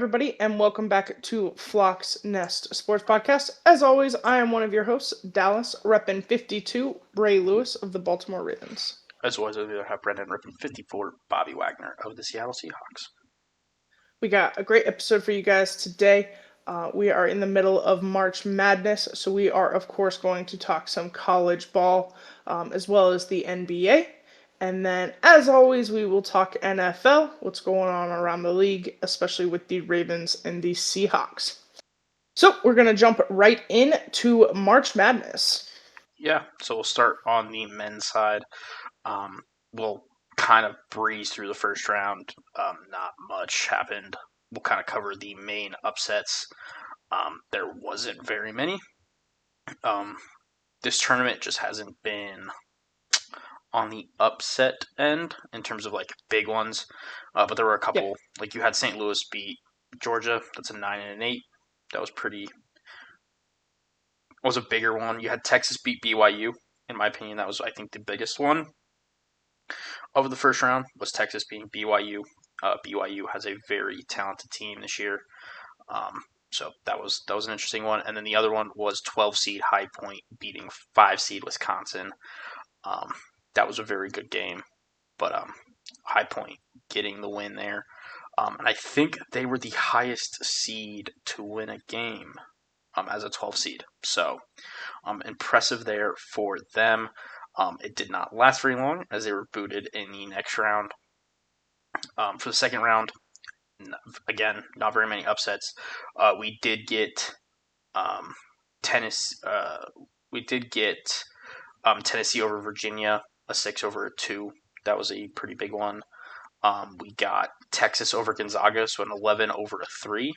Everybody, and welcome back to Flock's Nest Sports Podcast. As always, I am one of your hosts, Dallas, reppin' 52, Ray Lewis of the Baltimore Ravens. As always, we have Brendan repping 54, Bobby Wagner of the Seattle Seahawks. We got a great episode for you guys today. We are in the middle of March Madness, so we are, of course, going to talk some college ball as well as the NBA. And then, as always, we will talk NFL, what's going on around the league, especially with the Ravens and the Seahawks. So, we're going to jump right into March Madness. Yeah, so we'll start on the men's side. We'll kind of breeze through the first round. Not much happened. We'll kind of cover the main upsets. There wasn't very many. This tournament just hasn't been on the upset end in terms of like big ones, but there were a couple. Yeah. Like you had St. Louis beat Georgia. That's a 9-8. That was a bigger one. You had Texas beat BYU. In my opinion, that was I think the biggest one of the first round was Texas beating BYU. BYU has a very talented team this year. So that was an interesting one. And then the other one was 12 seed High Point beating 5 seed Wisconsin. That was a very good game, but High Point getting the win there. And I think they were the highest seed to win a game as a 12 seed. So impressive there for them. It did not last very long as they were booted in the next round. For the second round, again, not very many upsets. We did get Tennessee over Virginia, a 6-2. That was a pretty big one. We got Texas over Gonzaga, so an 11-3.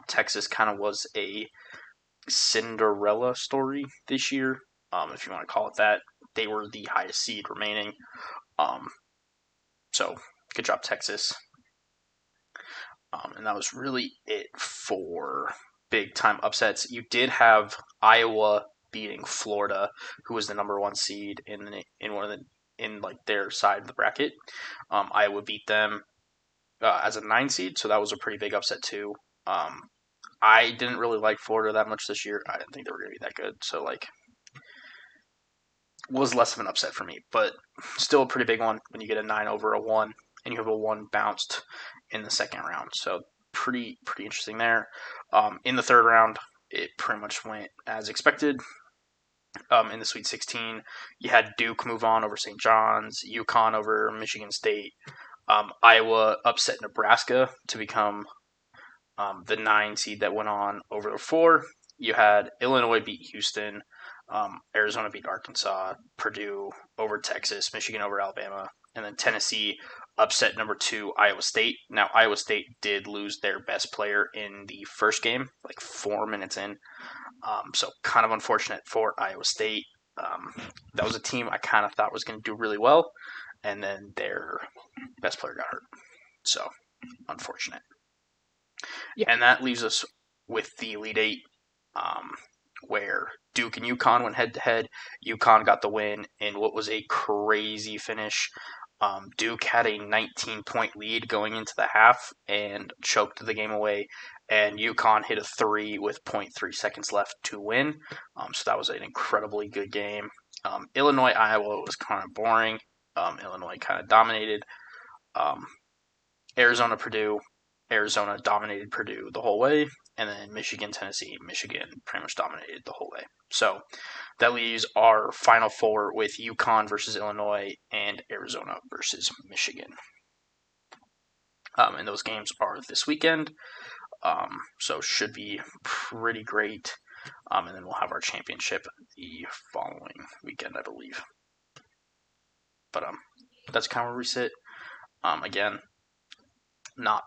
Texas kind of was a Cinderella story this year, if you want to call it that. They were the highest seed remaining. So good job, Texas. And that was really it for big time upsets. You did have Iowa beating Florida, who was the number 1 seed in their side of the bracket. Iowa beat them as a 9 seed, so that was a pretty big upset too. I didn't really like Florida that much this year. I didn't think they were going to be that good, so was less of an upset for me, but still a pretty big one when you get a 9 over a 1 and you have a 1 bounced in the second round. So pretty interesting there. In the third round, it pretty much went as expected. In the Sweet 16, you had Duke move on over St. John's, UConn over Michigan State, Iowa upset Nebraska to become the 9 seed that went on over the 4. You had Illinois beat Houston, Arizona beat Arkansas, Purdue over Texas, Michigan over Alabama, and then Tennessee upset number 2 Iowa State. Now Iowa State did lose their best player in the first game, 4 minutes in. So kind of unfortunate for Iowa State. That was a team I kind of thought was going to do really well, and then their best player got hurt. So unfortunate. Yeah. And that leaves us with the Elite Eight, where Duke and UConn went head-to-head. UConn got the win in what was a crazy finish. Duke had a 19-point lead going into the half and choked the game away, and UConn hit a 3 with 0.3 seconds left to win. So that was an incredibly good game. Illinois-Iowa was kind of boring. Illinois kind of dominated. Arizona-Purdue. Arizona dominated Purdue the whole way, and then Michigan-Tennessee, Michigan pretty much dominated the whole way. So that leaves our Final Four with UConn versus Illinois and Arizona versus Michigan. And those games are this weekend, so should be pretty great. And then we'll have our championship the following weekend, I believe. But that's kind of where we sit. Again, not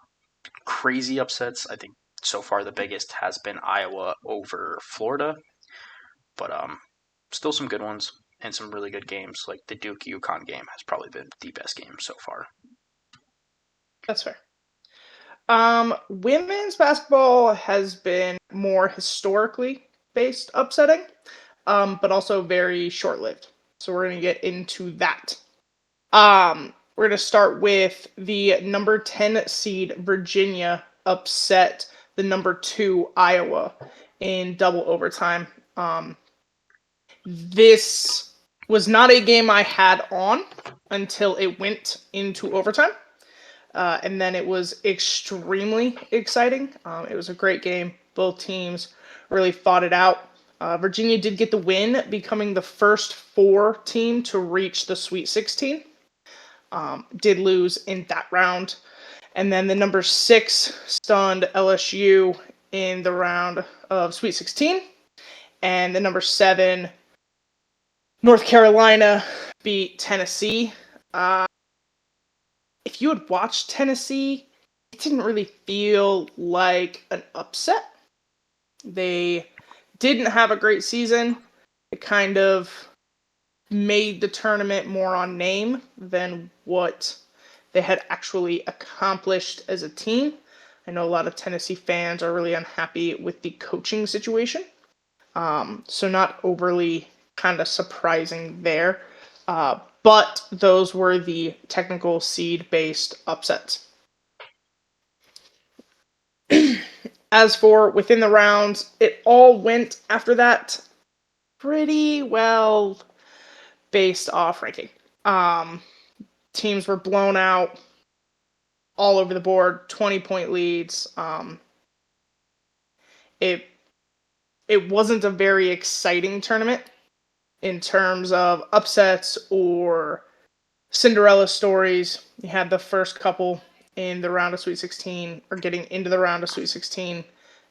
crazy upsets. I think so far the biggest has been Iowa over Florida, but still some good ones and some really good games. Like the Duke UConn game has probably been the best game so far. That's fair. Women's basketball has been more historically based upsetting, but also very short-lived. So we're going to get into that. We're going to start with the number 10 seed Virginia upset the number 2 Iowa in double overtime. This was not a game I had on until it went into overtime. And then it was extremely exciting. It was a great game. Both teams really fought it out. Virginia did get the win, becoming the first 4 team to reach the Sweet 16. Did lose in that round. And then the number 6 stunned LSU in the round of Sweet 16. And the number 7, North Carolina, beat Tennessee. If you had watched Tennessee, it didn't really feel like an upset. They didn't have a great season. It kind of made the tournament more on name than what they had actually accomplished as a team. I know a lot of Tennessee fans are really unhappy with the coaching situation. So not overly kind of surprising there. But those were the technical seed-based upsets. As for within the rounds, it all went after that pretty well based off ranking. Teams were blown out all over the board, 20-point leads. It wasn't a very exciting tournament in terms of upsets or Cinderella stories. You had the first couple in the round of Sweet 16, or getting into the round of Sweet 16,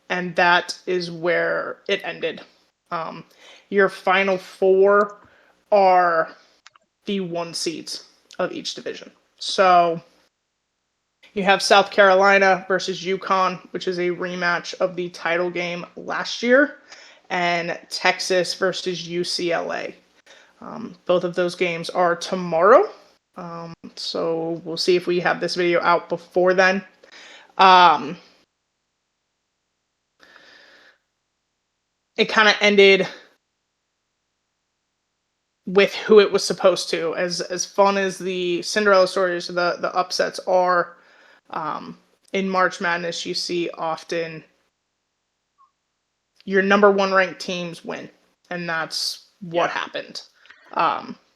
and that is where it ended. Your final 4 are the 1 seeds of each division. So you have South Carolina versus UConn, which is a rematch of the title game last year, and Texas versus UCLA. Both of those games are tomorrow. So we'll see if we have this video out before then. It kind of ended with who it was supposed to. As fun as the Cinderella stories, the upsets are, in March Madness, you see often your number 1 ranked teams win, and that's what happened.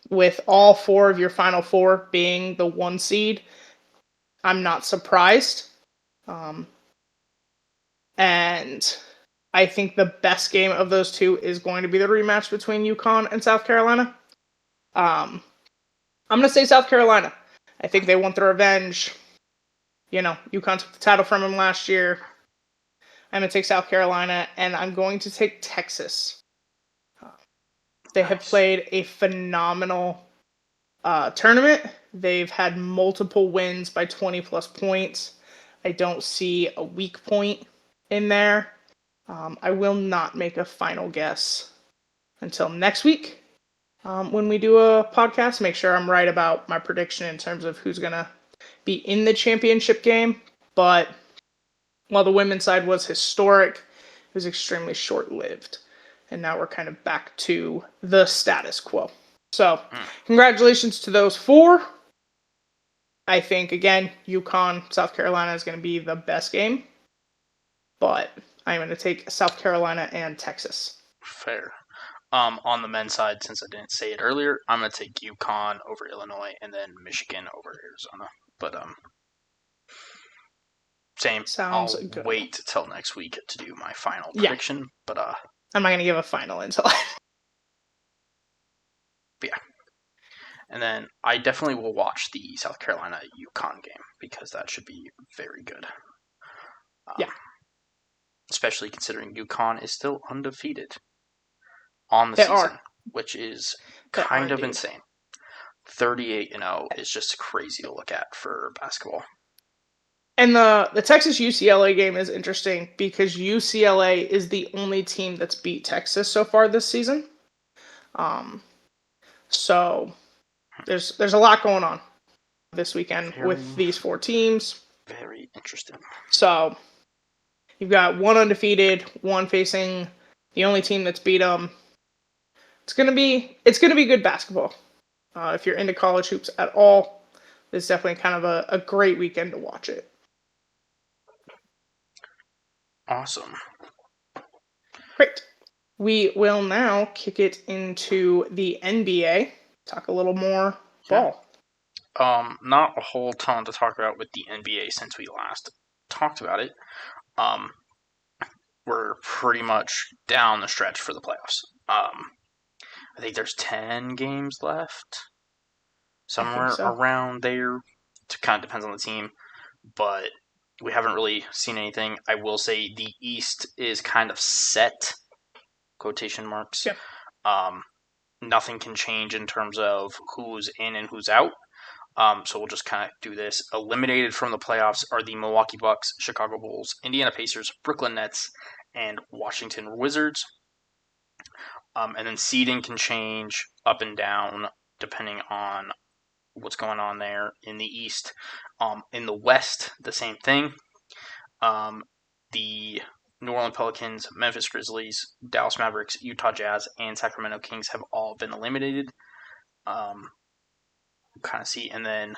With all 4 of your final 4 being the 1 seed, I'm not surprised. And I think the best game of those 2 is going to be the rematch between UConn and South Carolina. I'm going to say South Carolina. I think they want the revenge. UConn took the title from them last year. I'm going to take South Carolina, and I'm going to take Texas. They have played a phenomenal tournament. They've had multiple wins by 20-plus points. I don't see a weak point in there. I will not make a final guess until next week when we do a podcast. Make sure I'm right about my prediction in terms of who's going to be in the championship game. But while the women's side was historic, it was extremely short-lived. And now we're kind of back to the status quo. So, congratulations to those 4. I think, again, UConn, South Carolina is going to be the best game. But I'm going to take South Carolina and Texas. Fair. On the men's side, since I didn't say it earlier, I'm going to take UConn over Illinois and then Michigan over Arizona. But same. Sounds I'll good. wait till next week to do my final prediction. But I'm not going to give a final until yeah. And then I definitely will watch the South Carolina UConn game because that should be very good. Especially considering UConn is still undefeated on the season, which is kind of insane. 38-0 is just crazy to look at for basketball. And the Texas UCLA game is interesting because UCLA is the only team that's beat Texas so far this season. So there's a lot going on this weekend with these 4 teams. Very interesting. So you've got 1 undefeated, 1 facing the only team that's beat them. It's gonna be good basketball. If you're into college hoops at all, it's definitely kind of a great weekend to watch it. Awesome. Great. We will now kick it into the NBA. Talk a little more Yeah. ball. Not a whole ton to talk about with the NBA since we last talked about it. Um, we're pretty much down the stretch for the playoffs. I think there's 10 games left, I think somewhere so. around there. It kind of depends on the team, but we haven't really seen anything. I will say the East is kind of set, quotation marks. Yep. Um, Nothing can change in terms of who's in and who's out. So we'll just kind of do this. Eliminated from the playoffs are the Milwaukee Bucks, Chicago Bulls, Indiana Pacers, Brooklyn Nets, and Washington Wizards. And then seeding can change up and down depending on what's going on there in the East. In the West, the same thing. The New Orleans Pelicans, Memphis Grizzlies, Dallas Mavericks, Utah Jazz, and Sacramento Kings have all been eliminated. Kind of see, and then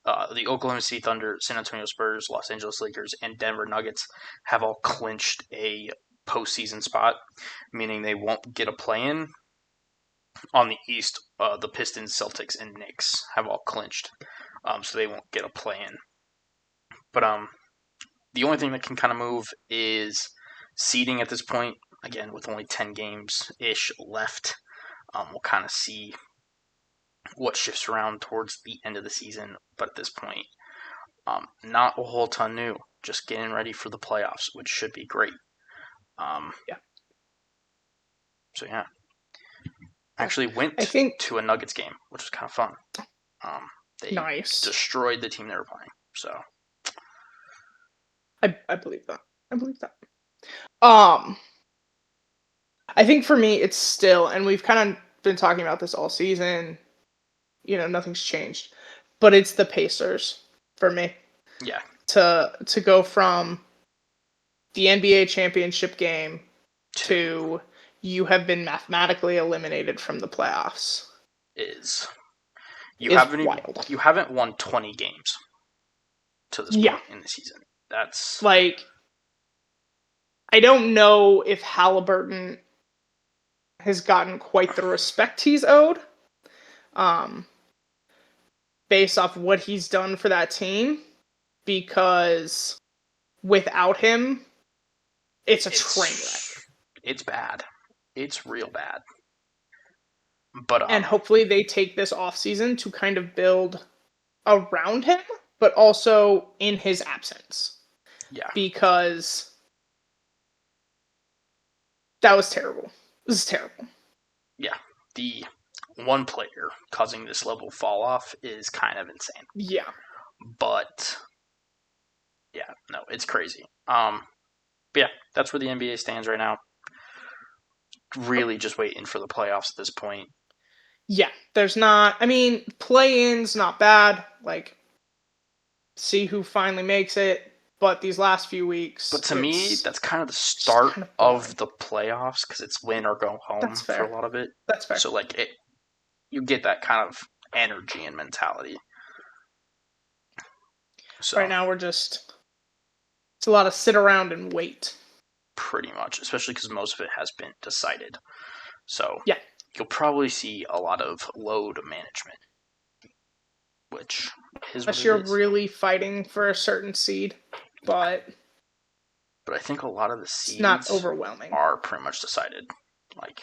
the Oklahoma City Thunder, San Antonio Spurs, Los Angeles Lakers, and Denver Nuggets have all clinched a postseason spot, meaning they won't get a play-in. On the East, the Pistons, Celtics, and Knicks have all clinched, so they won't get a play-in. But the only thing that can kind of move is seeding at this point. Again, with only 10 games ish left, we'll kind of see what shifts around towards the end of the season. But at this point, not a whole ton new. Just getting ready for the playoffs, which should be great. Yeah. So yeah, actually went to a Nuggets game, which was kind of fun. They nice. destroyed the team they were playing. So I believe that. I believe that. I think for me, it's still, and we've kind of been talking about this all season. You know, nothing's changed, but it's the Pacers for me. Yeah. To go from the NBA championship game to you have been mathematically eliminated from the playoffs is wild. You haven't won 20 games to this point in the season. That's like, I don't know if Halliburton has gotten quite the respect he's owed, based off what he's done for that team, because without him, it's a train wreck. It's bad. It's real bad. But and hopefully they take this offseason to kind of build around him, but also in his absence. Yeah. Because that was terrible. This is terrible. Yeah. The one player causing this level of fall off is kind of insane. Yeah. But yeah, no, it's crazy. But yeah, that's where the NBA stands right now. Really just waiting for the playoffs at this point. Yeah, there's not, I mean, play-in's not bad. Like, see who finally makes it. But these last few weeks, but to me, that's kind of the start of the playoffs because it's win or go home for a lot of it. That's fair. So like you get that kind of energy and mentality. So right now it's a lot of sit around and wait. Pretty much, especially because most of it has been decided. So yeah, you'll probably see a lot of load management, which is unless you're really fighting for a certain seed, but I think a lot of the seeds it's not overwhelming. Are pretty much decided. Like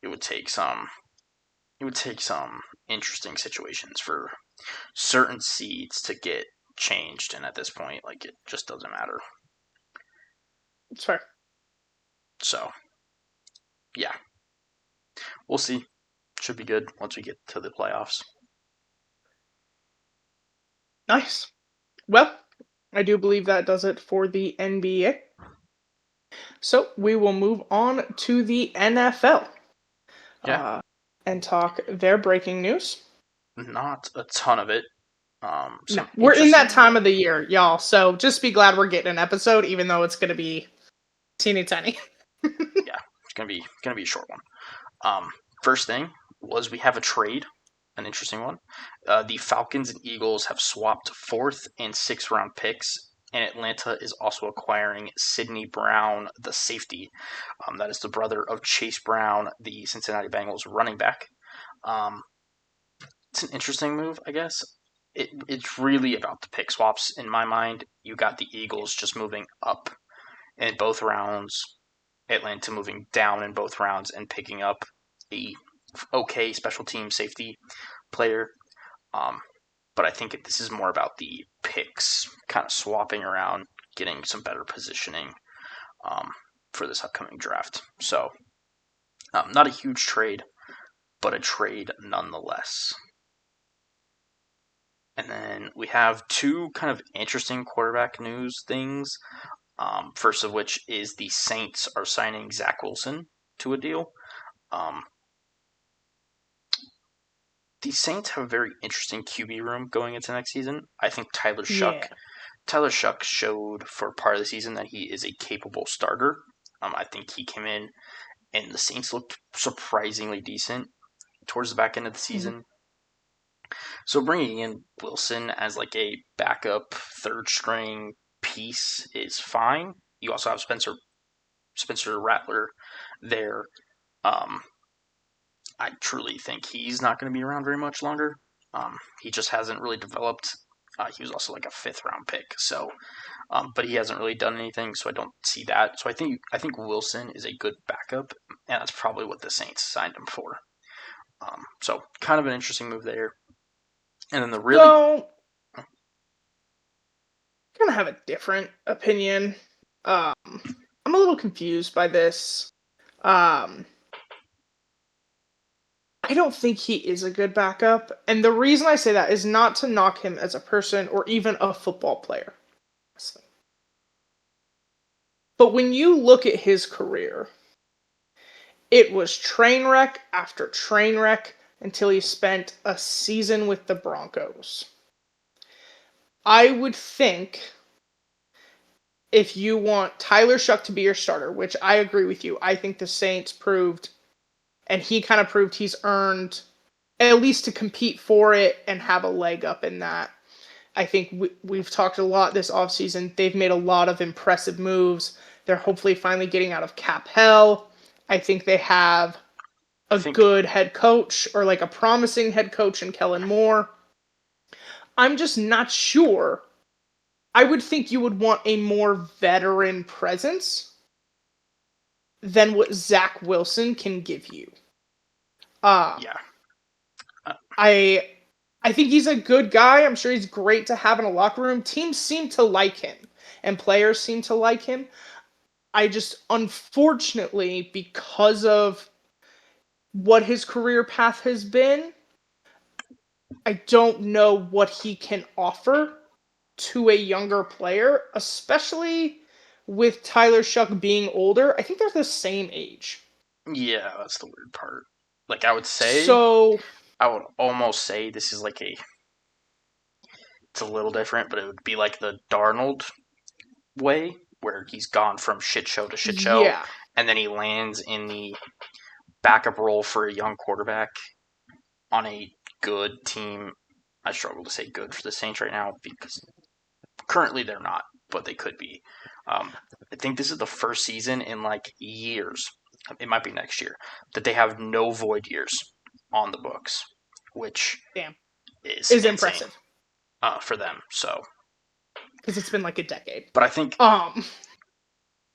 it would take some interesting situations for certain seeds to get changed, and at this point, like it just doesn't matter. It's fair. So, yeah, we'll see. Should be good once we get to the playoffs. Nice. Well, I do believe that does it for the NBA. So we will move on to the NFL. Yeah. And talk their breaking news. Not a ton of it. No, we're in that time of the year, y'all. So just be glad we're getting an episode, even though it's going to be teeny tiny. Yeah, it's gonna be a short one. First thing was we have a trade, an interesting one. The Falcons and Eagles have swapped 4th and 6th round picks and Atlanta is also acquiring Sidney Brown, the safety. That is the brother of Chase Brown, the Cincinnati Bengals running back. Um, it's an interesting move, I guess. It's really about the pick swaps in my mind. You got the Eagles just moving up in both rounds, Atlanta moving down in both rounds and picking up a okay special team safety player. Um, but I think this is more about the picks kind of swapping around, getting some better positioning um, for this upcoming draft. So, not a huge trade, but a trade nonetheless. And then we have two kind of interesting quarterback news things. First of which is the Saints are signing Zach Wilson to a deal. Um, the Saints have a very interesting QB room going into next season. I think Yeah. Tyler Shuck showed for part of the season that he is a capable starter. I think he came in and the Saints looked surprisingly decent towards the back end of the Mhm. season. So bringing in Wilson as like a backup third string piece is fine. You also have Spencer Rattler there. Um, I truly think he's not going to be around very much longer. He just hasn't really developed. He was also like a fifth round pick, so but he hasn't really done anything, so I don't see that. So I think Wilson is a good backup, and that's probably what the Saints signed him for. So kind of an interesting move there. And then the really So, I kind of have a different opinion. Um, I'm a little confused by this. Um, I don't think he is a good backup, and the reason I say that is not to knock him as a person or even a football player. But when you look at his career, it was train wreck after train wreck until he spent a season with the Broncos. I would think if you want Tyler Shuck to be your starter, which I agree with you, I think the Saints proved, and he kind of proved he's earned at least to compete for it and have a leg up in that. I think we've talked a lot this offseason. They've made a lot of impressive moves. They're hopefully finally getting out of cap hell. I think they have I a think good head coach or like a promising head coach in Kellen Moore. I'm just not sure. I would think you would want a more veteran presence than what Zach Wilson can give you. Um, yeah, uh, I I think he's a good guy. I'm sure he's great to have in a locker room. Teams seem to like him, and players seem to like him. I just, unfortunately, because of what his career path has been, I don't know what he can offer to a younger player, especially with Tyler Shuck being older. I think they're the same age. yeah, that's the weird part. Like So, I would almost say this is like it's a little different, but it would be like the Darnold way, where he's gone from shit show to shit show, yeah. and then he lands in the backup role for a young quarterback on a good team. I struggle to say good for the Saints right now because currently they're not, but they could be. I think this is the first season in like years. It might be next year that they have no void years on the books, which Damn. is Is insane impressive. for them. So, Because it's been like a decade. but I think Um,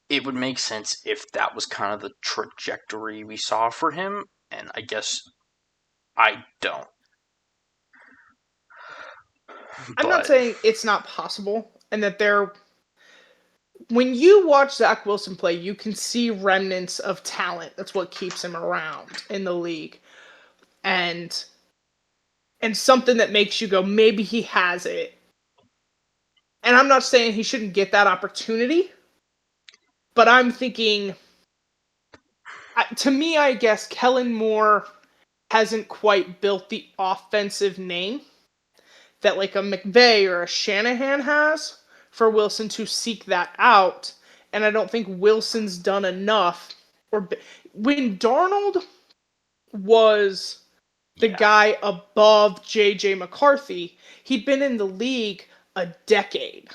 it would make sense if that was kind of the trajectory we saw for him, and I guess I don't. I'm not But saying it's not possible, and that they're when you watch Zach Wilson play, you can see remnants of talent. That's what keeps him around in the league. And something that makes you go, maybe he has it. And I'm not saying he shouldn't get that opportunity, but I'm thinking to me, I guess Kellen Moore hasn't quite built the offensive name that like a McVay or a Shanahan has for Wilson to seek that out. And I don't think Wilson's done enough. Or when Darnold was the yeah, guy above JJ McCarthy, he'd been in the league a decade.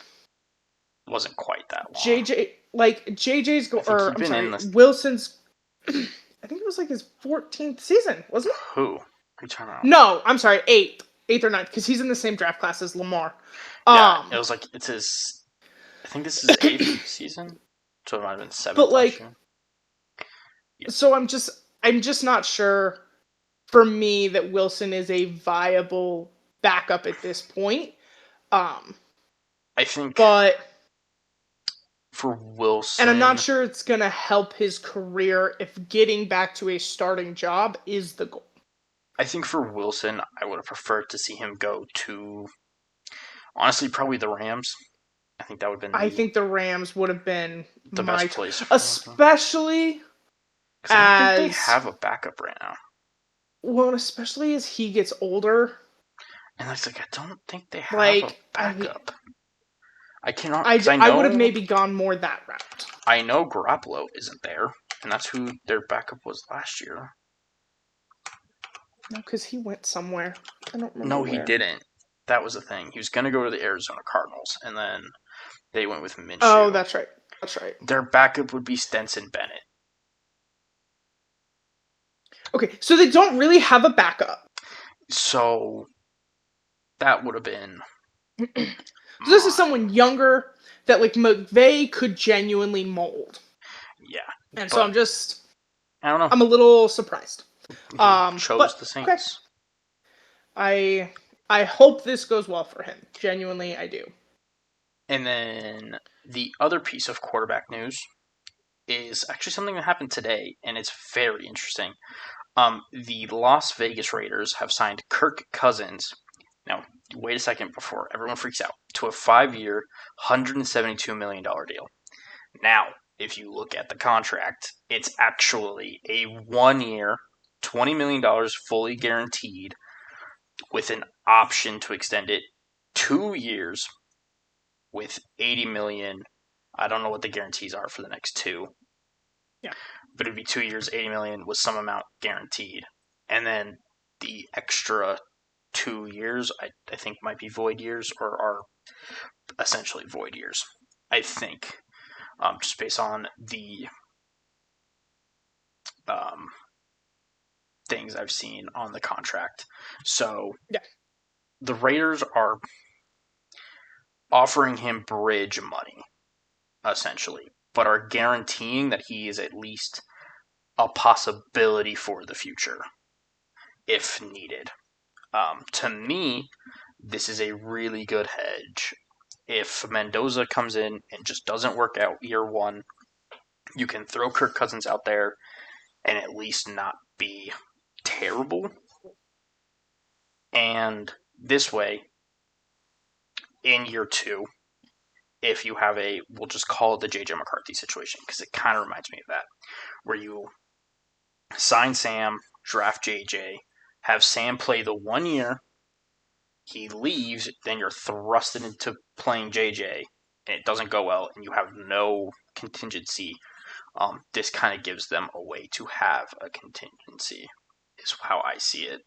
wasn't quite that long. JJ's I think he'd been in the Wilson's. I think it was like his 14th season, wasn't it? who? You talking about? No, I'm sorry, eighth or ninth, because he's in the same draft class as Lamar. Yeah, it was like it's his. I think this is his 8th season, so it might have been 7th but last like, year. Yeah. so I'm just not sure. For me, that Wilson is a viable backup at this point. I think, But for Wilson, and I'm not sure it's going to help his career if getting back to a starting job is the goal. I think for Wilson, I would have preferred to see him go to, honestly, probably the Rams. I think that would have been I think the Rams would have been the best place, especially because I don't think they have a backup right now. Well, especially as he gets older. And it's like I don't think they have a backup. I cannot. I would have maybe gone more that route. I know Garoppolo isn't there, and that's who their backup was last year. No, because he went somewhere. I don't remember. No, he didn't. That was the thing. He was going to go to the Arizona Cardinals, and then they went with Minshew. Oh, that's right. That's right. Their backup would be Stetson Bennett. Okay, so they don't really have a backup. So that would have been. So this is someone younger that like McVay could genuinely mold. Yeah. And so I don't know. I'm a little surprised. Chose the Saints. Okay. I hope this goes well for him. Genuinely, I do. And then the other piece of quarterback news is actually something that happened today, and it's very interesting. The Las Vegas Raiders have signed Kirk Cousins. Now, wait a second before everyone freaks out. To a 5-year, $172 million deal. Now, if you look at the contract, it's actually a 1-year, $20 million fully guaranteed with an option to extend it 2 years with $80 million. I don't know what the guarantees are for the next 2. Yeah. But it'd be 2 years, $80 million with some amount guaranteed. And then the extra 2 years, I think might be void years or are essentially void years. I think, just based on the things I've seen on the contract. So yeah. The Raiders are offering him bridge money, essentially, but are guaranteeing that he is at least a possibility for the future, if needed. To me, this is a really good hedge. If Mendoza comes in and just doesn't work out year 1, you can throw Kirk Cousins out there and at least not be terrible. And this way, in year 2, if you have we'll just call it the J.J. McCarthy situation, because it kind of reminds me of that, where you sign Sam, draft J.J., have Sam play the 1 year, he leaves, then you're thrusted into playing J.J., and it doesn't go well, and you have no contingency. This kind of gives them a way to have a contingency, is how I see it.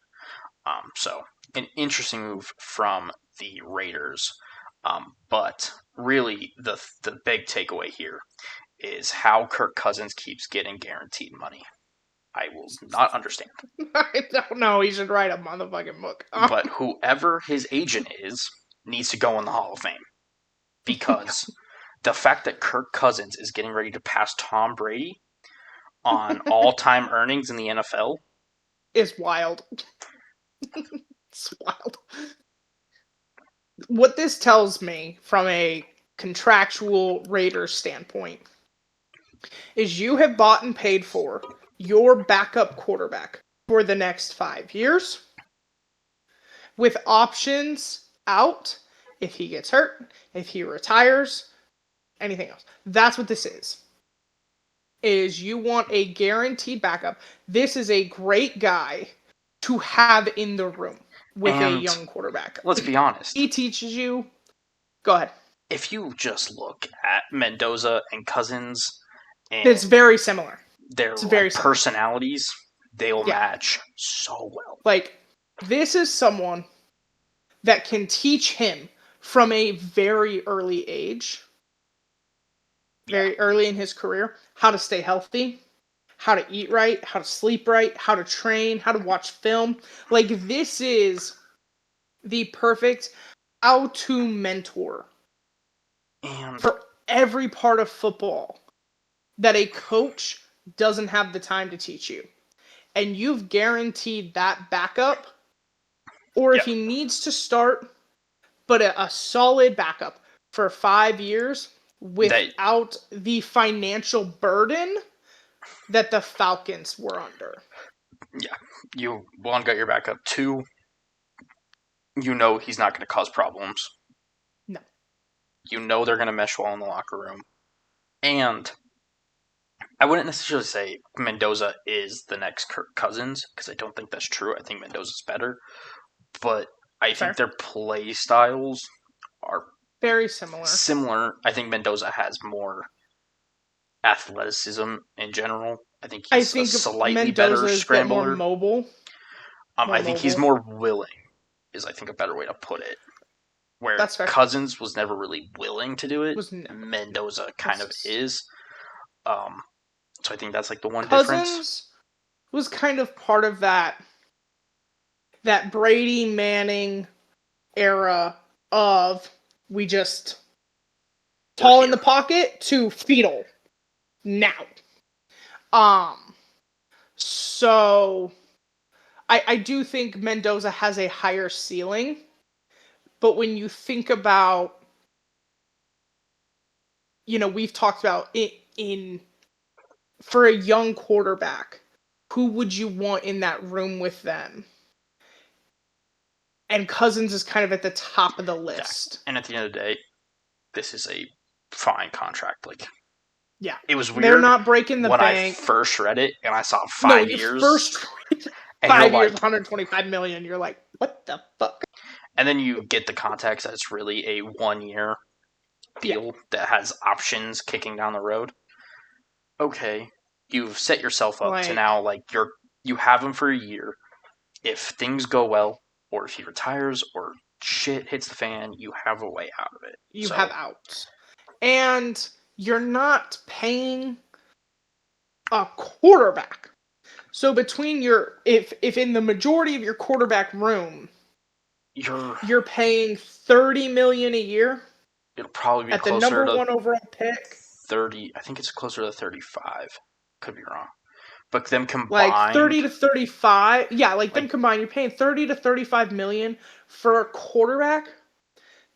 So, an interesting move from the Raiders. But really, the big takeaway here is how Kirk Cousins keeps getting guaranteed money. I will not understand. I don't know. He should write a motherfucking book. But whoever his agent is needs to go in the Hall of Fame. Because the fact that Kirk Cousins is getting ready to pass Tom Brady on all-time earnings in the NFL is wild. It's wild. What this tells me from a contractual Raiders standpoint is you have bought and paid for your backup quarterback for the next 5 years with options out if he gets hurt, if he retires, anything else. That's what this is you want a guaranteed backup. This is a great guy to have in the room with a young quarterback. Let's be honest. He teaches you. Go ahead. If you just look at Mendoza and Cousins, and it's very similar. Their personalities, they'll match so well. Like, this is someone that can teach him from a very early age very early in his career, how to stay healthy, how to eat right, how to sleep right, how to train, how to watch film. Like, this is the perfect how-to mentor And for every part of football that a coach doesn't have the time to teach you. And you've guaranteed that backup, or if yeah, he needs to start, but a solid backup for 5 years that without the financial burden that the Falcons were under. yeah, you one got your backup. Two, you know he's not going to cause problems. No. You know they're going to mesh well in the locker room. And I wouldn't necessarily say Mendoza is the next Kirk Cousins because I don't think that's true. I think Mendoza's better, but I think Fair. their play styles are Very similar. similar. I think Mendoza has more athleticism in general. I think I he's a think slightly better Mendoza is a bit more scrambler. mobile. I think he's more willing, is I think a better way to put it. Where That's fair. Cousins was never really willing to do it, Was never. Mendoza kind of is. Um, so I think that's like the one difference. Cousins was kind of part of that Brady Manning era of we just tall in the pocket to fetal now. So I do think Mendoza has a higher ceiling, but when you think about, we've talked about in for a young quarterback, who would you want in that room with them? And Cousins is kind of at the top of the list. Yeah. And at the end of the day, this is a fine contract. Like, yeah, it was weird. They're not breaking the when bank. I first read it and I saw 5 years. First 5 years, 125 million. You're like, what the fuck? And then you get the context that it's really a 1-year deal that has options kicking down the road. Okay, you've set yourself up to now, like, you have him for a year. If things go well, or if he retires, or shit hits the fan, you have a way out of it. You have outs. And you're not paying a quarterback. So between if in the majority of your quarterback room, you're paying $30 million a year. It'll probably be at the closer number to 1 overall pick. 30. I think it's closer to 35. Could be wrong. But them combined, like 30 to 35. Yeah, like them combined, you're paying 30 to 35 million for a quarterback.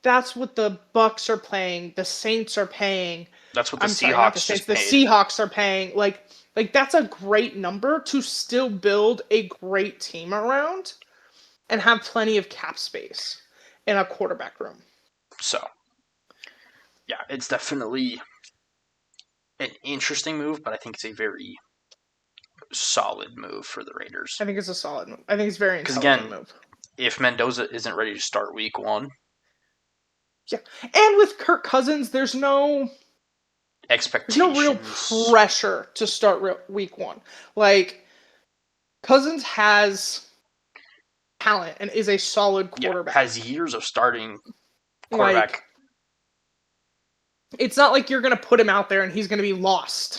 That's what the Bucks are paying. The Saints are paying. That's what the Seahawks not the Saints. The Seahawks are paying. Like that's a great number to still build a great team around and have plenty of cap space in a quarterback room. So, yeah, it's definitely an interesting move, but I think it's a very solid move for the Raiders. I think it's a solid move. I think it's very intelligent move. If Mendoza isn't ready to start week 1, yeah, and with Kirk Cousins, there's no expectations. There's no real pressure to start week 1. Like, Cousins has talent and is a solid quarterback. Has years of starting quarterback. Like, it's not like you're going to put him out there and he's going to be lost.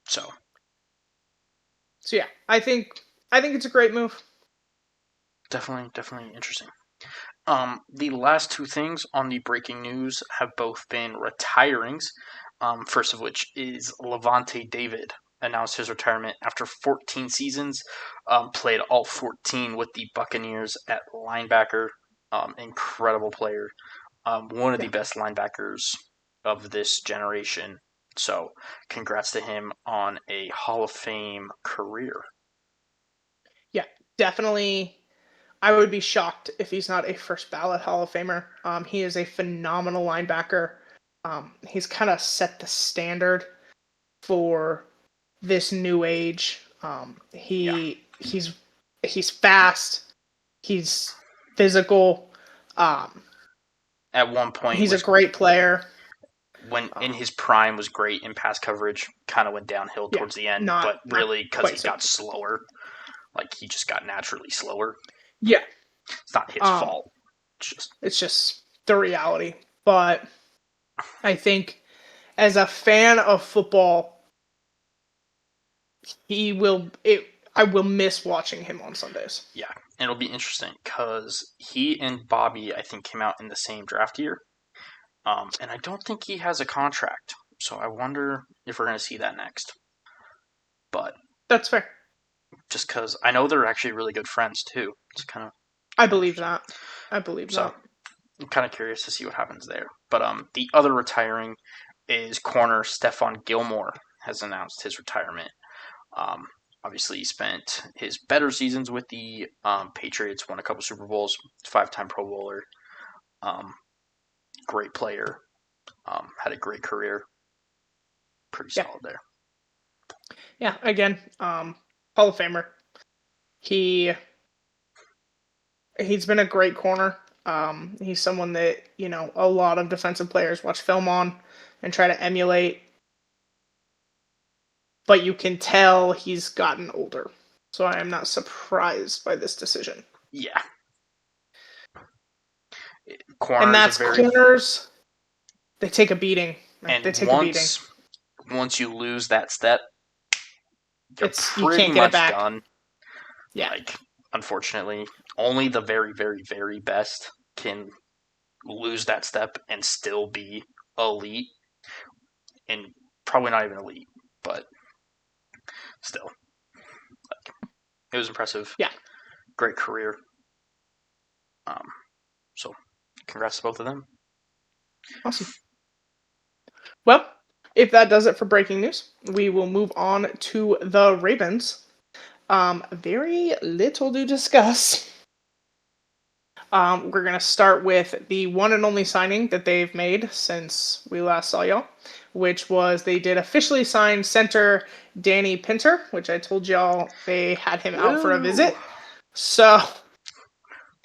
So yeah, I think it's a great move. Definitely interesting. The last 2 things on the breaking news have both been retirings. First of which is Levante David announced his retirement after 14 seasons. Played all 14 with the Buccaneers at linebacker. Incredible player. One of the best linebackers of this generation. So, congrats to him on a Hall of Fame career. Yeah, definitely. I would be shocked if he's not a first ballot Hall of Famer. He is a phenomenal linebacker. He's kind of set the standard for this new age. He's fast. He's physical. At one point, he's a great player. When in his prime was great in pass coverage, kind of went downhill towards the end, but really because he got slower. Like, he just got naturally slower. Yeah. It's not his fault. It's just the reality. But I think as a fan of football, I will miss watching him on Sundays. Yeah, and it'll be interesting because he and Bobby, I think, came out in the same draft year. And I don't think he has a contract. So I wonder if we're going to see that next. But That's fair. just because I know they're actually really good friends, too. It's kind of. I believe that. I believe So that. I'm kind of curious to see what happens there. But the other retiring is corner Stephon Gilmore has announced his retirement. Um, obviously, he spent his better seasons with the Patriots, won a couple Super Bowls, 5-time Pro Bowler, great player, had a great career, pretty solid there. Yeah, again, Hall of Famer. He's been a great corner. He's someone that, a lot of defensive players watch film on and try to emulate. But you can tell he's gotten older. So I am not surprised by this decision. Yeah. And that's corners. They take a beating. And they take a beating. Once you lose that step, you're you pretty can't get much it back. done. Yeah. Like, unfortunately, only the very, very, very best can lose that step and still be elite. And probably not even elite, but still. Like, it was impressive. Yeah. Great career. So, congrats to both of them. Awesome. Well, if that does it for breaking news, we will move on to the Ravens. Very little to discuss. We're going to start with the one and only signing that they've made since we last saw y'all, which was they did officially sign center Danny Pinter, which I told y'all they had him out for a visit. So,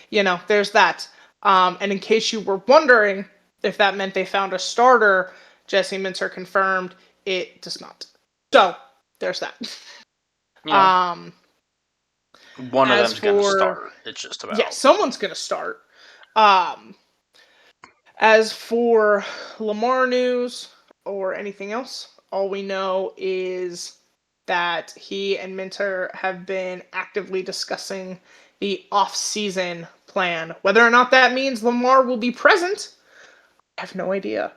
there's that. And in case you were wondering if that meant they found a starter, Jesse Minter confirmed it does not. So, there's that. Yeah. One of them's going to start. It's just about. Yeah, someone's going to start. As for Lamar news or anything else, all we know is that he and Minter have been actively discussing the off-season plan. Whether or not that means Lamar will be present, I have no idea.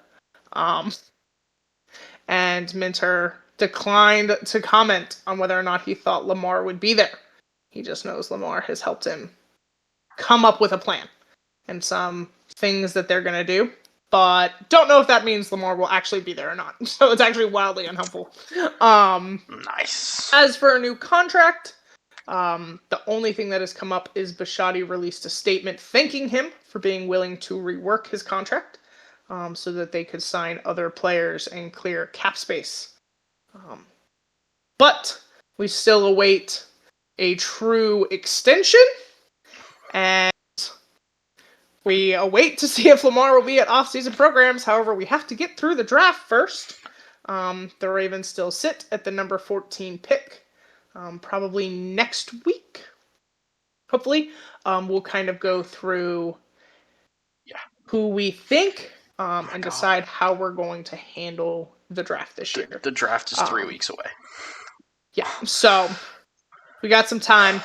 And Minter declined to comment on whether or not he thought Lamar would be there. He just knows Lamar has helped him come up with a plan and some things that they're going to do, but don't know if that means Lamar will actually be there or not. So it's actually wildly unhelpful. Nice. As for a new contract, the only thing that has come up is Bisciotti released a statement thanking him for being willing to rework his contract so that they could sign other players and clear cap space. But we still await a true extension, and we await to see if Lamar will be at off-season programs. However, we have to get through the draft first. The Ravens still sit at the number 14 pick. Probably next week, hopefully. We'll kind of go through who we think and decide how we're going to handle the draft this year. The draft is 3 weeks away. Yeah, so we got some time,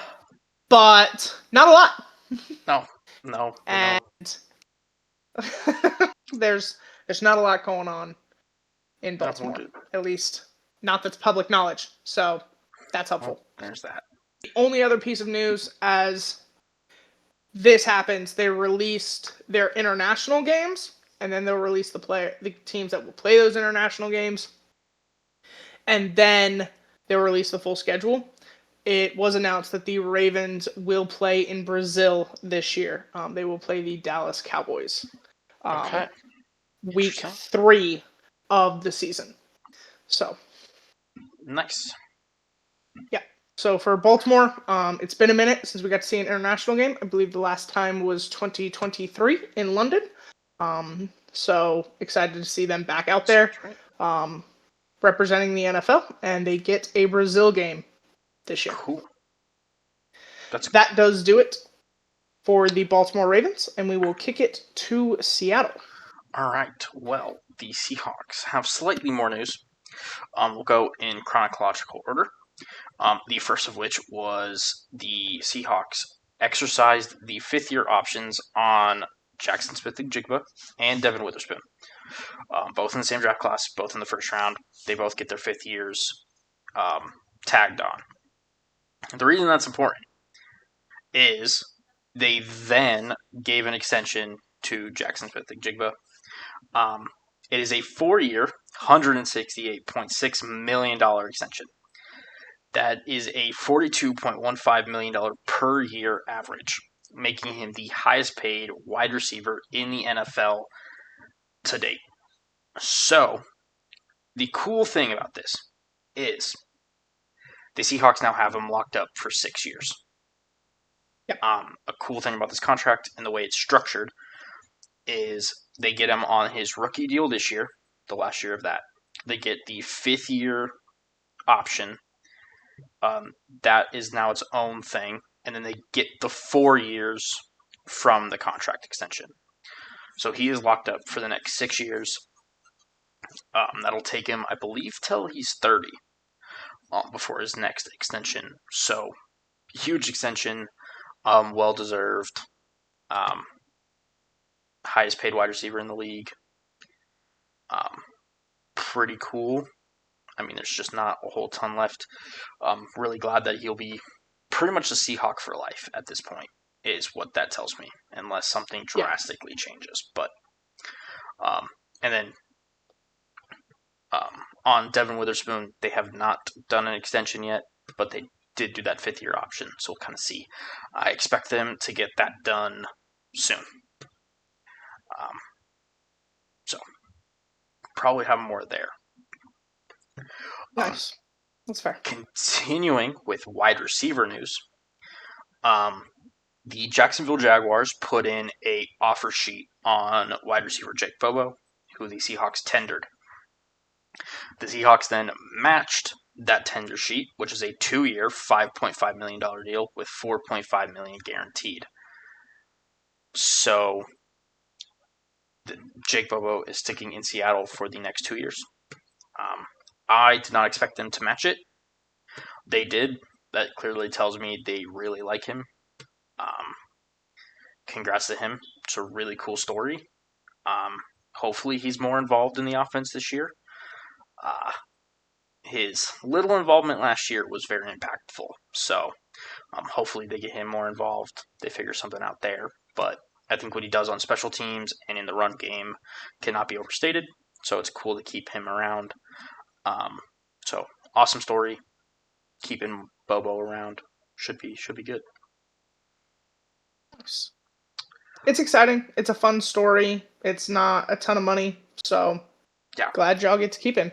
but not a lot. No. And there's not a lot going on in Baltimore, at least not that's public knowledge. So that's helpful. There's that. The only other piece of news as this happens, they released their international games, and then they'll release the teams that will play those international games, and then they'll release the full schedule. It was announced that the Ravens will play in Brazil this year. They will play the Dallas Cowboys. Week 3 of the season. So. Nice. Yeah. So for Baltimore, it's been a minute since we got to see an international game. I believe the last time was 2023 in London. So excited to see them back out there representing the NFL, and they get a Brazil game this year. Cool. That does do it for the Baltimore Ravens, and we will kick it to Seattle. All right. Well, the Seahawks have slightly more news. We'll go in chronological order. The first of which was the Seahawks exercised the fifth-year options on Jackson Smith-Njigba and Devin Witherspoon. Both in the same draft class, both in the first round. They both get their 5th years tagged on. The reason that's important is they then gave an extension to Jackson Smith-Njigba. It is a 4-year, $168.6 million extension. That is a $42.15 million per year average, making him the highest paid wide receiver in the NFL to date. So, the cool thing about this is the Seahawks now have him locked up for 6 years. Yep. A cool thing about this contract and the way it's structured is they get him on his rookie deal this year, the last year of that. They get the 5th year option. That is now its own thing. And then they get the 4 years from the contract extension. So he is locked up for the next 6 years. That'll take him, I believe, till he's 30 before his next extension. So, huge extension, well-deserved. Highest paid wide receiver in the league. Pretty cool. I mean, there's just not a whole ton left. Really glad that he'll be pretty much a Seahawk for life at this point, is what that tells me, unless something drastically changes. But, and then on Devin Witherspoon, they have not done an extension yet, but they did do that 5th year option, so we'll kind of see. I expect them to get that done soon. So, probably have more there. Nice. That's fair. Continuing with wide receiver news, the Jacksonville Jaguars put in a offer sheet on wide receiver Jake Bobo, who the Seahawks tendered. The Seahawks then matched that tender sheet, which is a 2-year, $5.5 million deal with $4.5 million guaranteed. So, Jake Bobo is sticking in Seattle for the next 2 years. I did not expect them to match it. They did. That clearly tells me they really like him. Congrats to him. It's a really cool story. Hopefully he's more involved in the offense this year. His little involvement last year was very impactful. So hopefully they get him more involved. They figure something out there. But I think what he does on special teams and in the run game cannot be overstated. So it's cool to keep him around. So awesome story. Keeping Bobo around should be good. Nice. It's exciting. It's a fun story. It's not a ton of money, so yeah. Glad y'all get to keep him.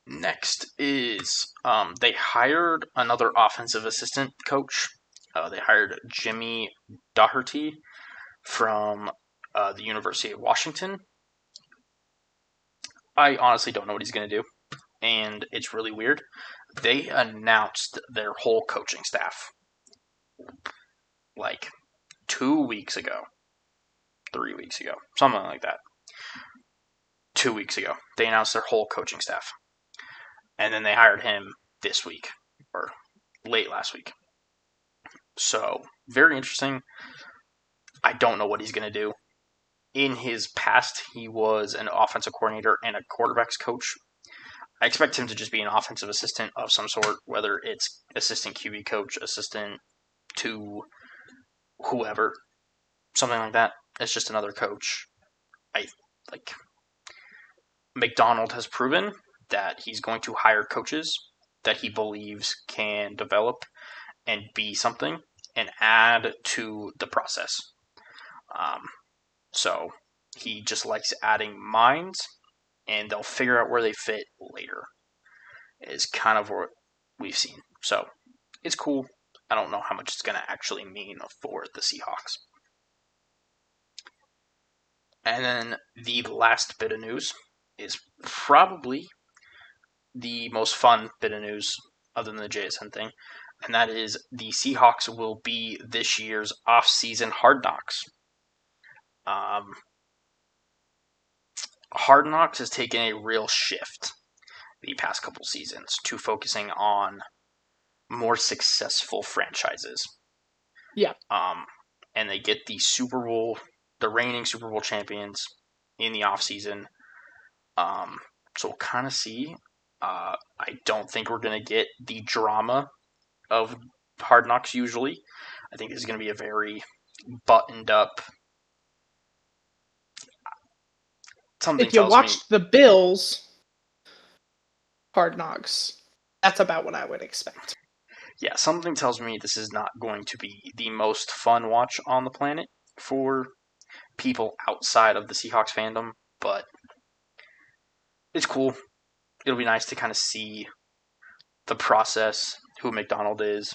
Next is they hired another offensive assistant coach. They hired Jimmy Doherty from the University of Washington. I honestly don't know what he's going to do, and it's really weird. They announced their whole coaching staff like 2 weeks ago, 3 weeks ago, something like that. 2 weeks ago, they announced their whole coaching staff. And then they hired him this week, or late last week. So, very interesting. I don't know what he's going to do. In his past, he was an offensive coordinator and a quarterback's coach. I expect him to just be an offensive assistant of some sort, whether it's assistant QB coach, assistant to whoever, something like that. It's just another coach. McDonald has proven that he's going to hire coaches that he believes can develop and be something and add to the process. So he just likes adding minds, and they'll figure out where they fit later, is kind of what we've seen. So it's cool. I don't know how much it's going to actually mean for the Seahawks. And then the last bit of news is probably the most fun bit of news, other than the JSN thing. and that is the Seahawks will be this year's off-season Hard Knocks. Um, Hard Knocks has taken a real shift the past couple seasons to focusing on more successful franchises. Yeah. And they get the reigning Super Bowl champions in the offseason. So we'll kind of see. I don't think we're going to get the drama of Hard Knocks usually. I think this is going to be a very buttoned up. Something If you tells me, watched the Bills Hard Knocks, that's about what I would expect. yeah, something tells me this is not going to be the most fun watch on the planet for people outside of the Seahawks fandom, but it's cool. It'll be nice to kind of see the process, who McDonald is,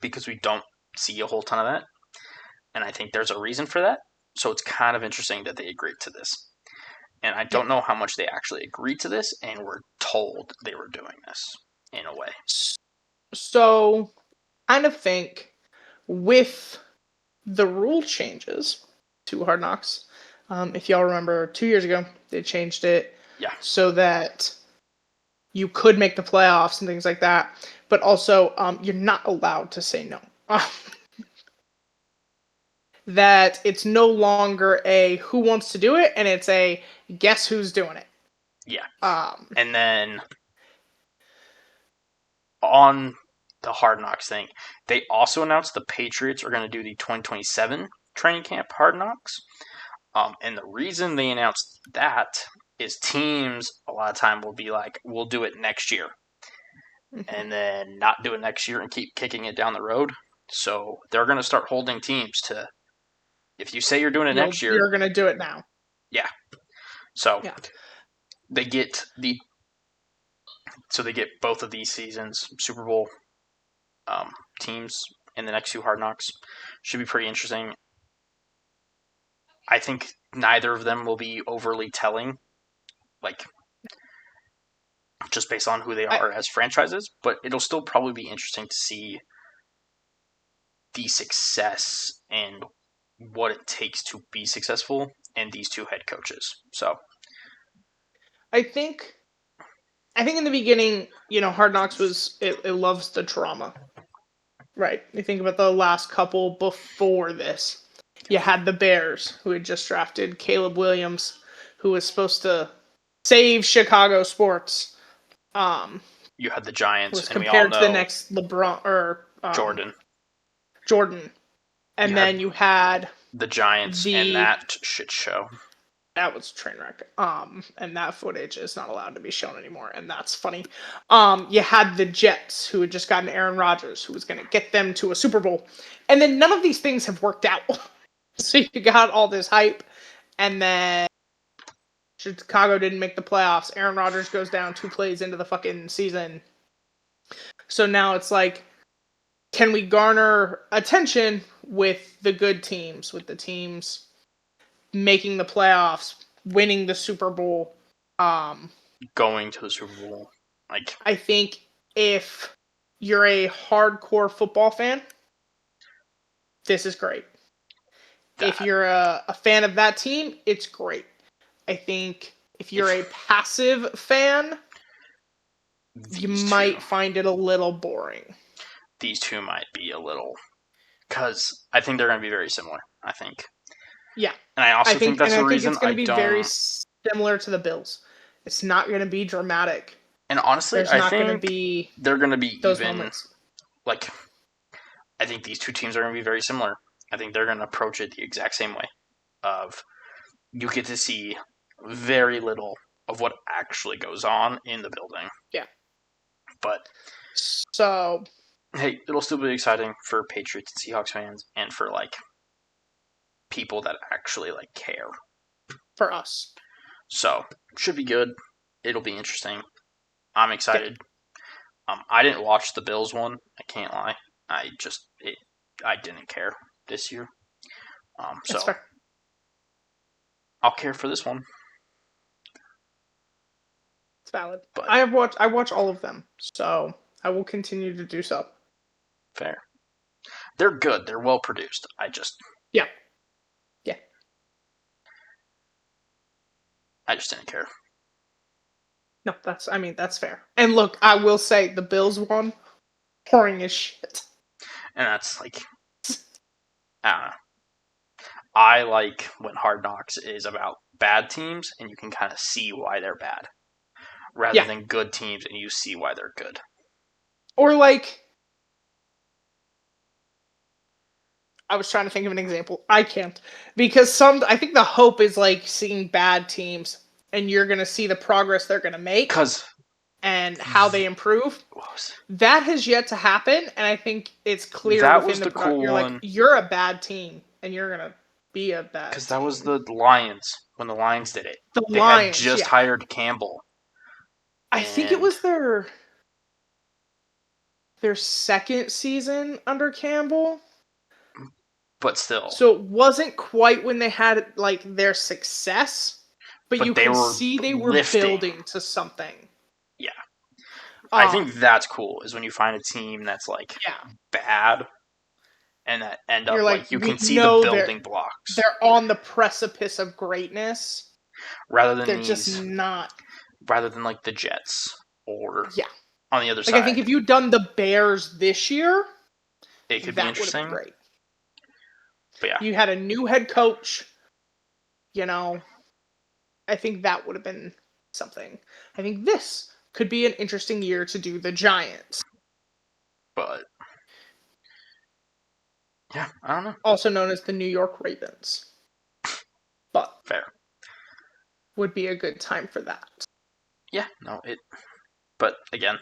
because we don't see a whole ton of that. And I think there's a reason for that. So it's kind of interesting that they agreed to this. And I don't know how much they actually agreed to this and were told they were doing this in a way. So, kind of think with the rule changes to Hard Knocks, if y'all remember 2 years ago, they changed it so that you could make the playoffs and things like that. But also, you're not allowed to say no. That it's no longer a who wants to do it, and it's a guess who's doing it. Yeah. And then on the Hard Knocks thing, they also announced the Patriots are going to do the 2027 training camp Hard Knocks. And the reason they announced that is teams a lot of time will be like, we'll do it next year. And then not do it next year and keep kicking it down the road. So they're going to start holding teams to, if you say you're doing it next year, you're going to do it now. Yeah. So they get both of these seasons Super Bowl teams in the next two Hard Knocks. Should be pretty interesting. I think neither of them will be overly telling, like just based on who they are as franchises, but it'll still probably be interesting to see the success and what it takes to be successful in these two head coaches. So I think in the beginning, Hard Knocks it loves the drama. Right. You think about the last couple before this. You had the Bears, who had just drafted Caleb Williams, who was supposed to save Chicago sports. You had the Giants, was and we all compared know to the next LeBron or Jordan, and then you had the Giants and that shit show. That was a train wreck. And that footage is not allowed to be shown anymore, and that's funny. You had the Jets, who had just gotten Aaron Rodgers, who was going to get them to a Super Bowl, and then none of these things have worked out. So you got all this hype, and then Chicago didn't make the playoffs. Aaron Rodgers goes down 2 plays into the fucking season. So now it's like, can we garner attention with the good teams, with the teams making the playoffs, winning the Super Bowl, going to the Super Bowl? I think if you're a hardcore football fan, this is great. If you're a fan of that team, it's great. I think if you're a passive fan, you might find it a little boring. These two might be a little, because I think they're going to be very similar. I think. Yeah, and I also think that's the reason it's going to be very similar to the Bills. It's not going to be dramatic. And honestly, there's not going to be. They're going to be those even moments. Like, I think these two teams are going to be very similar. I think they're going to approach it the exact same way. Of you get to see very little of what actually goes on in the building. Yeah. But so, hey, it'll still be exciting for Patriots and Seahawks fans, and for people that actually care. For us. So should be good. It'll be interesting. I'm excited. I didn't watch the Bills one. I can't lie. I didn't care this year. So fair. I'll care for this one. It's valid. But I watch all of them, so I will continue to do so. Fair. They're good. They're well produced. Yeah. Yeah. I just didn't care. No, that's fair. And look, I will say the Bills won, boring as shit. And that's like, I don't know. I like when Hard Knocks is about bad teams and you can kind of see why they're bad, rather Yeah. than good teams and you see why they're good. Or like, I was trying to think of an example. I can't. Because I think the hope is like seeing bad teams and you're going to see the progress they're going to make Because and how they improve. That has yet to happen, and I think it's clear that within was the the product. cool You're like, one. you're a bad team, and you're going to be a bad Because team. that was the Lions when the Lions did it. The They had Lions, just yeah. hired Campbell. I think it was their second season under Campbell. But still. So it wasn't quite when they had like their success, but you they could were see they were lifting. building to something. Yeah. I think that's cool, is when you find a team that's like bad and that end up you're like you we can see the know building blocks. They're on the precipice of greatness. Rather than they're just not. Rather than like the Jets or on the other Like side. I think if you'd done the Bears this year, it could be interesting. That would have been great. But yeah. You had a new head coach, I think that would have been something. I think this could be an interesting year to do the Giants. But yeah, I don't know. Also known as the New York Ravens. But fair. Would be a good time for that. Yeah, no, but again,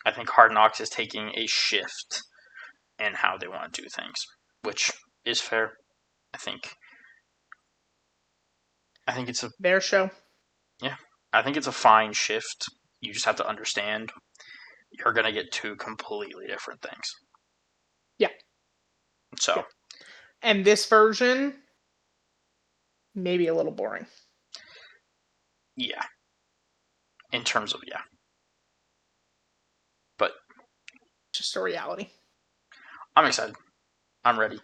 I think Hard Knocks is taking a shift in how they want to do things, which is fair. I think it's their show. Yeah, I think it's a fine shift. You just have to understand you're going to get two completely different things. Yeah. So. Yeah. And this version, maybe a little boring. Yeah. In terms of, But. Just a reality. I'm excited. I'm ready.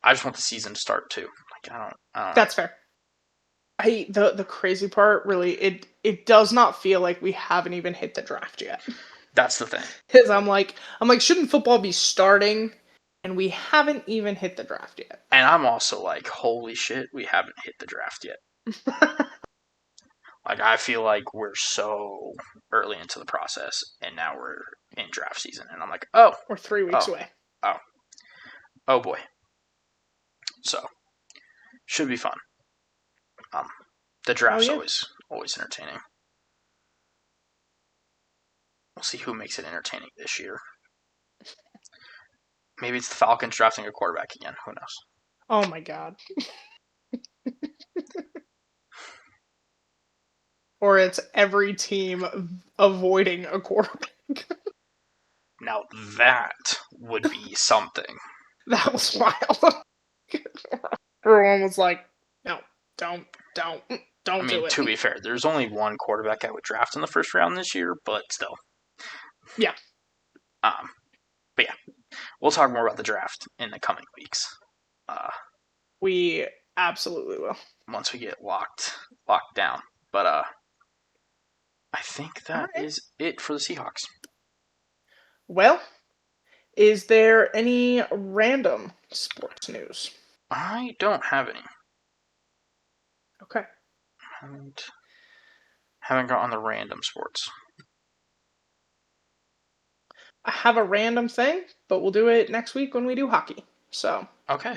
I just want the season to start too. Like I don't That's fair. The crazy part, really, it does not feel like we haven't even hit the draft yet. That's the thing. Because I'm like, shouldn't football be starting? And we haven't even hit the draft yet. And I'm also like, holy shit, we haven't hit the draft yet. Like, I feel like we're so early into the process, and now we're in draft season. And I'm like, oh. We're 3 weeks away. Oh boy. So, should be fun. The draft's always entertaining. We'll see who makes it entertaining this year. Maybe it's the Falcons drafting a quarterback again. Who knows? Oh my god. Or it's every team avoiding a quarterback. Now that would be something. That was wild. Everyone was like, no, don't I mean, do it. To be fair, there's only one quarterback I would draft in the first round this year, but still. Yeah. But yeah, we'll talk more about the draft in the coming weeks. We absolutely will. Once we get locked down. But I think that is it for the Seahawks. Well, is there any random sports news? I don't have any. Okay. Haven't got on the random sports. I have a random thing, but we'll do it next week when we do hockey. So. Okay.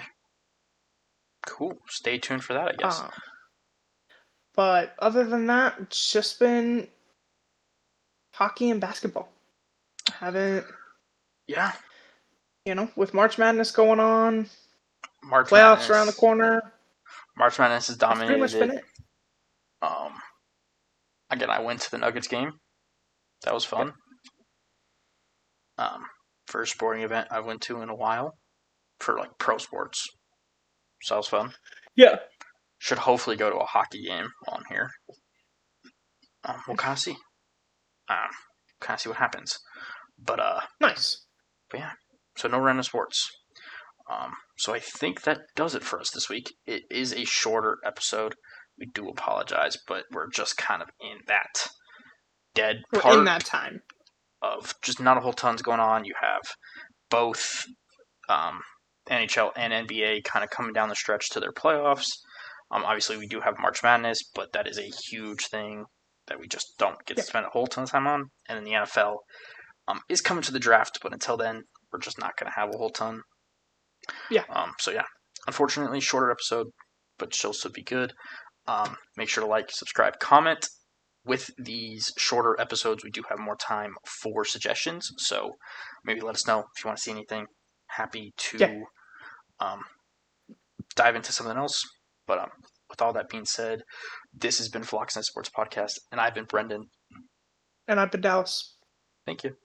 Cool. Stay tuned for that, I guess. But other than that, it's just been hockey and basketball. I haven't. Yeah. With March Madness going on, March playoffs Madness around the corner. March Madness has dominated That's pretty much been it. Again, I went to the Nuggets game. That was fun. First sporting event I went to in a while for like pro sports. So that was fun. Yeah. Should hopefully go to a hockey game while I'm here. We'll kind of see. Kind of see what happens. But Nice. but yeah, so no random sports. So I think that does it for us this week. It is a shorter episode. We do apologize, but we're just kind of in that dead We're in part that time. of just not a whole ton's going on. You have both NHL and NBA kind of coming down the stretch to their playoffs. Obviously, we do have March Madness, but that is a huge thing that we just don't get to Yeah. spend a whole ton of time on. And then the NFL is coming to the draft, but until then, we're just not going to have a whole ton. Yeah. So yeah, unfortunately, shorter episode, but she'll still be good. Make sure to like, subscribe, comment. With these shorter episodes, we do have more time for suggestions. So maybe let us know if you want to see anything. Happy Yeah. to um, dive into something else. But with all that being said, this has been Floxnet Sports Podcast, and I've been Brendan. And I've been Dallas. Thank you.